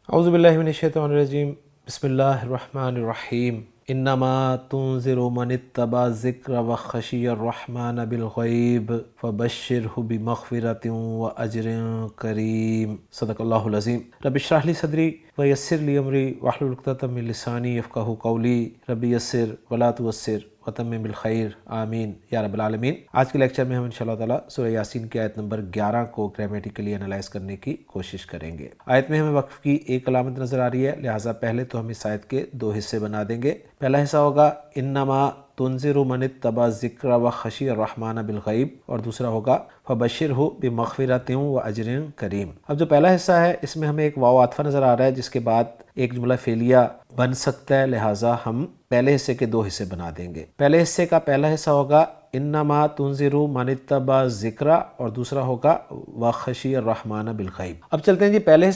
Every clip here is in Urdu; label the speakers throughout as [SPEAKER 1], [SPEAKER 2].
[SPEAKER 1] اعوذ باللہ من الشیطان الرجیم، بسم اللہ الرحمن الرحیم۔ انما تنذر من اتبع الذکر وخشی الرحمن بالغیب فبشرہ بمغفرۃ واجر کریم۔ صدق اللہ العظیم۔ رب اشرح لی صدری ویسر لی امری واحلل عقدۃ من لسانی یفقہوا قولی۔ رب یسر ولا تعسر وتمم بالخیر، آمین یا رب العالمین۔ آج کے لیکچر میں ہم انشاءاللہ تعالیٰ سورہ یاسین کی آیت نمبر 11 کو گرامیٹیکلی انالائز کرنے کی کوشش کریں گے۔ آیت میں ہمیں وقف کی ایک علامت نظر آ رہی ہے، لہٰذا پہلے تو ہم اس آیت کے دو حصے بنا دیں گے۔ پہلا حصہ ہوگا انما تنذر من اتبع الذکر وخشی الرحمن بالغیب، اور دوسرا ہوگا فبشرہ بمغفرۃ واجر کریم۔ اب جو پہلا حصہ ہے اس میں ہمیں ایک واو عاطفہ نظر آ رہا ہے جس کے بعد ایک جملہ فعلیہ بن سکتا ہے، لہٰذا ہم پہلے حصے کے دو حصے بنا دیں گے۔ پہلے حصے کا پہلا حصہ ہوگا انما تنذر من اتبع الذکر، اور دوسرا ہوگا وخشی الرحمن بالغیب۔ اب چلتے ہیں جی پہلے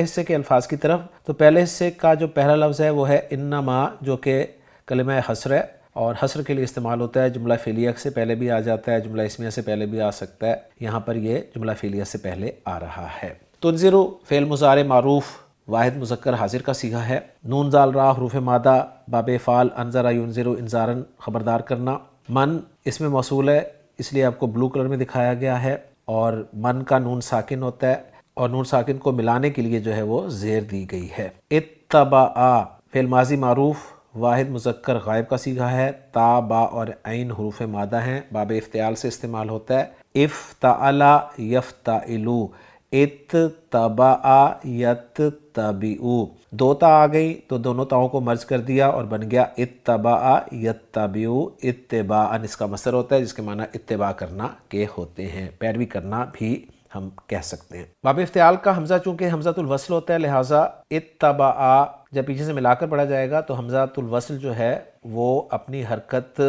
[SPEAKER 1] حصے کے الفاظ کی طرف۔ تو پہلے حصے کا جو پہلا لفظ ہے وہ ہے انما، جو کہ کلمہ حصر ہے اور حصر کے لیے استعمال ہوتا ہے، جملہ فعلیہ سے پہلے بھی آ جاتا ہے، جملہ اسمیہ سے پہلے بھی آ سکتا ہے، یہاں پر یہ جملہ فعلیہ سے پہلے آ رہا ہے۔ تنذر فعل مضارع معروف واحد مذکر حاضر کا صیغہ ہے۔ نون زال را حروف مادہ باب فعل انذر ینذر انذارن خبردار کرنا۔ من اس میں موصول ہے، اس لیے آپ کو بلو کلر میں دکھایا گیا ہے، اور من کا نون ساکن ہوتا ہے، اور نون ساکن کو ملانے کے لیے جو ہے وہ زیر دی گئی ہے۔ اتبع فعل ماضی معروف واحد مذکر غائب کا صیغہ ہے۔ تا با اور عین حروف مادہ ہیں، باب افتعال سے استعمال ہوتا ہے۔ افتعل یفتعلو، اتبع یتبعو، دو تا آ گئی تو دونوں تاؤں کو مرج کر دیا اور بن گیا اتبع یتبعو اتباعا، اس کا مصدر ہوتا ہے جس کے معنی اتباع کرنا کے ہوتے ہیں، پیروی کرنا بھی ہم کہہ سکتے ہیں۔ باب افتعال کا حمزہ چونکہ حمزۃ الوصل ہوتا ہے، لہٰذا اتبع جب پیچھے سے ملا کر پڑھا جائے گا تو حمزۃ الوصل جو ہے وہ اپنی حرکت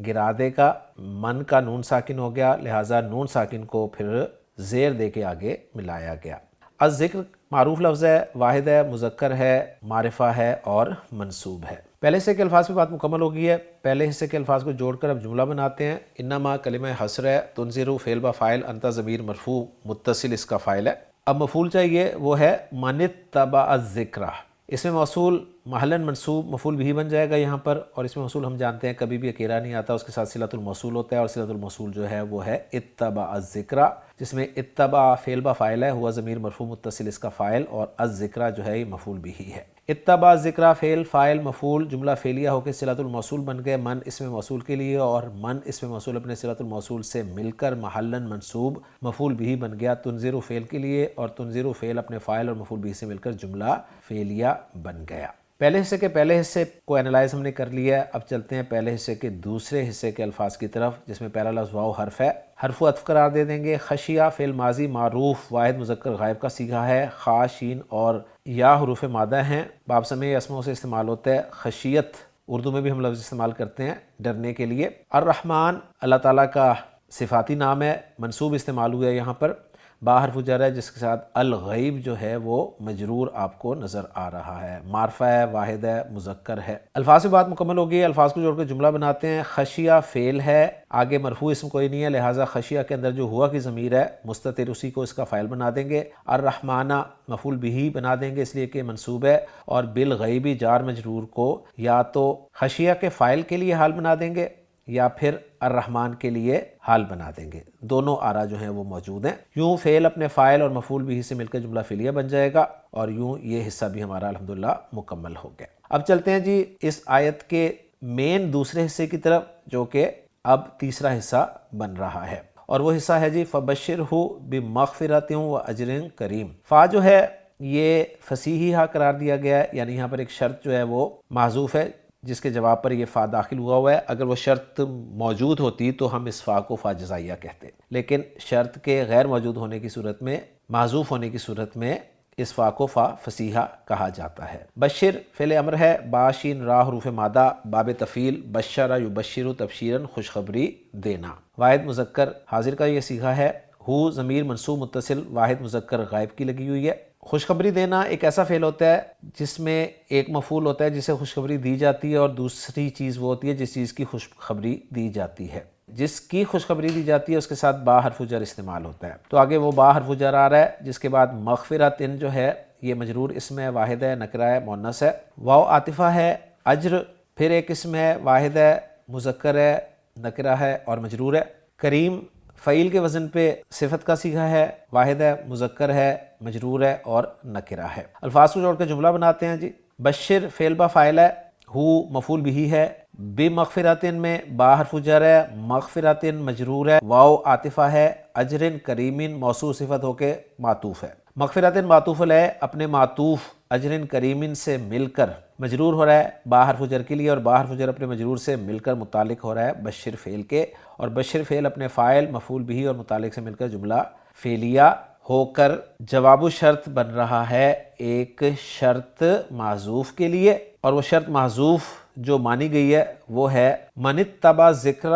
[SPEAKER 1] گرا دے گا۔ من کا نون ساکن ہو گیا، لہٰذا نون ساکن کو پھر زیر دے کے آگے ملایا گیا۔ الذکر معروف لفظ ہے، واحد ہے، مذکر ہے، معرفہ ہے اور منصوب ہے۔ پہلے حصے کے الفاظ پہ بات مکمل ہو گئی ہے، پہلے حصے کے الفاظ کو جوڑ کر اب جملہ بناتے ہیں۔ انما کلمہ حصر ہے، تنذر فعل با فاعل، انت ضمیر مرفوع متصل اس کا فاعل ہے۔ اب مفعول چاہیے، وہ ہے من اتبع الذکر۔ اس میں موصول محلاً منصوب مفعول بھی بن جائے گا یہاں پر، اور اس میں موصول ہم جانتے ہیں کبھی بھی اکیلا نہیں آتا، اس کے ساتھ صلۃ الموصول ہوتا ہے، اور صلۃ الموصول جو ہے وہ ہے اتبع الذکر، جس میں اتبع فعل با فاعل ہے، ہوا ضمیر مرفوع متصل اس کا فاعل، اور الذکر جو ہے یہ مفعول بھی ہے۔ اتبع الذکر فعل فاعل مفعول جملہ فعلیہ ہو کے صلۃ الموصول بن گئے، من اسم موصول کے لیے، اور من اسم موصول اپنے صلۃ الموصول سے مل کر محلاً منصوب مفعول بھی بن گیا تنذر فعل کے لیے، اور تنذر فعل اپنے فاعل اور مفعول بھی سے مل کر جملہ فعلیہ بن گیا۔ پہلے حصے کے پہلے حصے کو انالائز ہم نے کر لیا ہے، اب چلتے ہیں پہلے حصے کے دوسرے حصے کے الفاظ کی طرف، جس میں پہلا لفظ واو حرف ہے، حرف و عطف قرار دے دیں گے۔ خشیہ فعل ماضی معروف واحد مذکر غائب کا صیغہ ہے، خا شین اور یا حروف مادہ ہیں، باب سمیع اسموں سے استعمال ہوتا ہے۔ خشیت اردو میں بھی ہم لفظ استعمال کرتے ہیں ڈرنے کے لیے۔ الرحمن اللہ تعالیٰ کا صفاتی نام ہے، منصوب استعمال ہوا ہے یہاں پر، با حرف جر ہے جس کے ساتھ الغیب جو ہے وہ مجرور آپ کو نظر آ رہا ہے، معرفہ ہے، واحد ہے، مذکر ہے۔ الفاظ سے بات مکمل ہو گئی ہے، الفاظ کو جوڑ کے جملہ بناتے ہیں۔ خشیہ فعل ہے، آگے مرفوع اسم کوئی نہیں ہے، لہٰذا خشیہ کے اندر جو ہوا کی ضمیر ہے مستتر اسی کو اس کا فاعل بنا دیں گے۔ الرحمن مفعول بھی بنا دیں گے اس لیے کہ منصوب ہے، اور بالغیبی جار مجرور کو یا تو خشیہ کے فاعل کے لیے حال بنا دیں گے یا پھر الرحمن کے لیے حال بنا دیں گے، دونوں آرا جو ہیں وہ موجود ہیں۔ یوں فعل اپنے فاعل اور مفعول بھی سے مل کر جملہ فعلیہ بن جائے گا، اور یوں یہ حصہ بھی ہمارا الحمدللہ مکمل ہو گیا۔ اب چلتے ہیں جی اس آیت کے مین دوسرے حصے کی طرف، جو کہ اب تیسرا حصہ بن رہا ہے، اور وہ حصہ ہے جی فبشرہ بمغفرۃ واجر کریم۔ فا جو ہے یہ فصیحی ہا قرار دیا گیا ہے، یعنی یہاں پر ایک شرط جو ہے وہ محذوف ہے جس کے جواب پر یہ فا داخل ہوا ہے۔ اگر وہ شرط موجود ہوتی تو ہم اس فا کو فا جزائیہ کہتے، لیکن شرط کے غیر موجود ہونے کی صورت میں، محذوف ہونے کی صورت میں اس فا کو فا فصیحہ کہا جاتا ہے۔ بشر فعل امر ہے، با شین را حروف مادہ باب تفعیل، بشر یبشر تبشیرا خوشخبری دینا، واحد مذکر حاضر کا یہ صیغہ ہے۔ ہو ضمیر منصوب متصل واحد مذکر غائب کی لگی ہوئی ہے۔ خوشخبری دینا ایک ایسا فعل ہوتا ہے جس میں ایک مفعول ہوتا ہے جسے خوشخبری دی جاتی ہے، اور دوسری چیز وہ ہوتی ہے جس چیز کی خوشخبری دی جاتی ہے۔ جس کی خوشخبری دی جاتی ہے اس کے ساتھ با حرف جر استعمال ہوتا ہے، تو آگے وہ با حرف جر آ رہا ہے، جس کے بعد مغفرۃ جو ہے یہ مجرور اسم ہے، واحد ہے، نکرہ ہے، مؤنث ہے۔ واو عاطفہ ہے، اجر پھر ایک اسم ہے، واحد ہے، مذکر ہے، نکرہ ہے اور مجرور ہے۔ کریم فعیل کے وزن پہ صفت کا صیغہ ہے، واحد ہے، مذکر ہے، مجرور ہے اور نکرہ ہے۔ الفاظ کو جوڑ کے جملہ بناتے ہیں جی۔ بشر فعل با فاعل ہے، ہو مفعول بھی ہے، بمغفراتن میں با حرف جر ہے، مغفراتن مجرور ہے، واو عاطفہ ہے، اجرن کریمن موصول صفت ہو کے معطوف ہے۔ مغفراتن معطوف علیہ اپنے معطوف اجرن کریمن سے مل کر مجرور ہو رہا ہے با حرف جر کے لیے، اور با حرف جر اپنے مجرور سے مل کر متعلق ہو رہا ہے بشر فعل کے، اور بشر فعل اپنے فاعل مفعول بھی اور متعلق سے مل کر جملہ فعلیہ ہو کر جواب شرط بن رہا ہے ایک شرط محذوف کے لیے، اور وہ شرط محذوف جو مانی گئی ہے وہ ہے من اتبع ذکر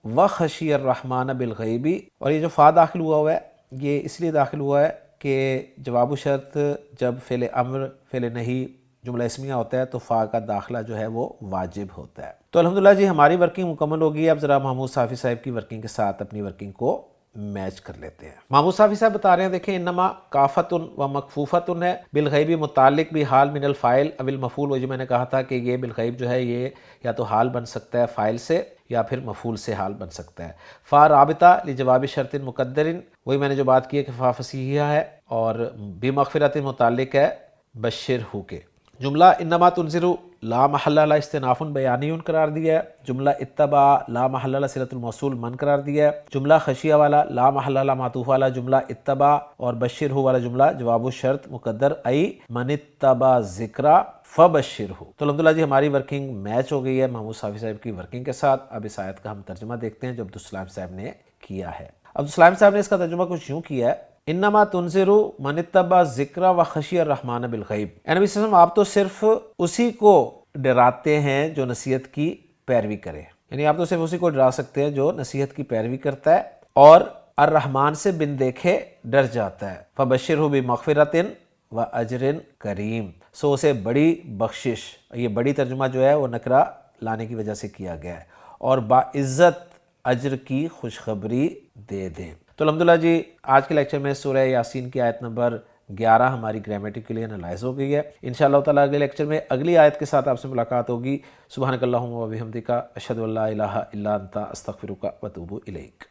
[SPEAKER 1] و خشی الرحمن بالغیبی، اور یہ جو فا داخل ہوا ہے یہ اس لیے داخل ہوا ہے کہ جواب شرط جب فعل امر فعل نہیں جملہ اسمیہ ہوتا ہے تو فا کا داخلہ جو ہے وہ واجب ہوتا ہے۔ تو الحمدللہ جی ہماری ورکنگ مکمل ہوگی۔ اب ذرا محمود صافی صاحب کی ورکنگ کے ساتھ اپنی ورکنگ کو میچ کر لیتے ہیں۔ محمود صافی صاحب بتا رہے ہیں، دیکھیں انما کافتن و مکفوفتن ہے، بالغیبی متعلق بھی حال من الفاعل او المفعول، وہ جو میں نے کہا تھا کہ یہ بالغیب جو ہے یہ یا تو حال بن سکتا ہے فاعل سے یا پھر مفعول سے حال بن سکتا ہے۔ فا رابطہ لجواب شرط مقدرن، وہی میں نے جو بات کی ہے کہ فا فصیحہ ہے، اور بمغفرت متعلق ہے بشر ہو کے۔ جملہ انما تنذر لا محل لہ استئناف بیانی قرار دیا ہے، جملہ اتبع لا محل لہ صلۃ الموصول من قرار دیا ہے، جملہ خشیہ والا لا محل لہ معطوف والا جملہ اتبع، اور بشر ہو والا جملہ جواب الشرط مقدر ای من اتبع ذکر فبشر ہو۔ تو الحمدللہ جی ہماری ورکنگ میچ ہو گئی ہے محمود صافی صاحب کی ورکنگ کے ساتھ۔ اب اس آیت کا ہم ترجمہ دیکھتے ہیں جو عبدالسلام صاحب نے کیا ہے۔ عبدالسلام صاحب نے اس کا ترجمہ کچھ یوں کیا ہے، انما تنذر من اتبع ذکر و خشی الرحمن بالغیب، اے نبی صلی اللہ علیہ وسلم آپ تو صرف اسی کو ڈراتے ہیں جو نصیحت کی پیروی کرے، یعنی آپ تو صرف اسی کو ڈرا سکتے ہیں جو نصیحت کی پیروی کرتا ہے اور الرحمن سے بن دیکھے ڈر جاتا ہے۔ فبشرہ بمغفرۃ و اجر کریم، سو اسے بڑی بخشش، یہ بڑی ترجمہ جو ہے وہ نکرہ لانے کی وجہ سے کیا گیا ہے، اور باعزت اجر کی خوشخبری دے دیں۔ تو الحمدللہ جی آج کے لیکچر میں سورہ یاسین کی آیت نمبر 11 ہماری گرامیٹیکلی انالائز ہو گئی ہے۔ انشاءاللہ تعالیٰ اگلے لیکچر میں اگلی آیت کے ساتھ آپ سے ملاقات ہوگی۔ سبحانک اللہم و بحمدک، اشہد ان لا الہ الا انت، استغفرک و اتوب الیک۔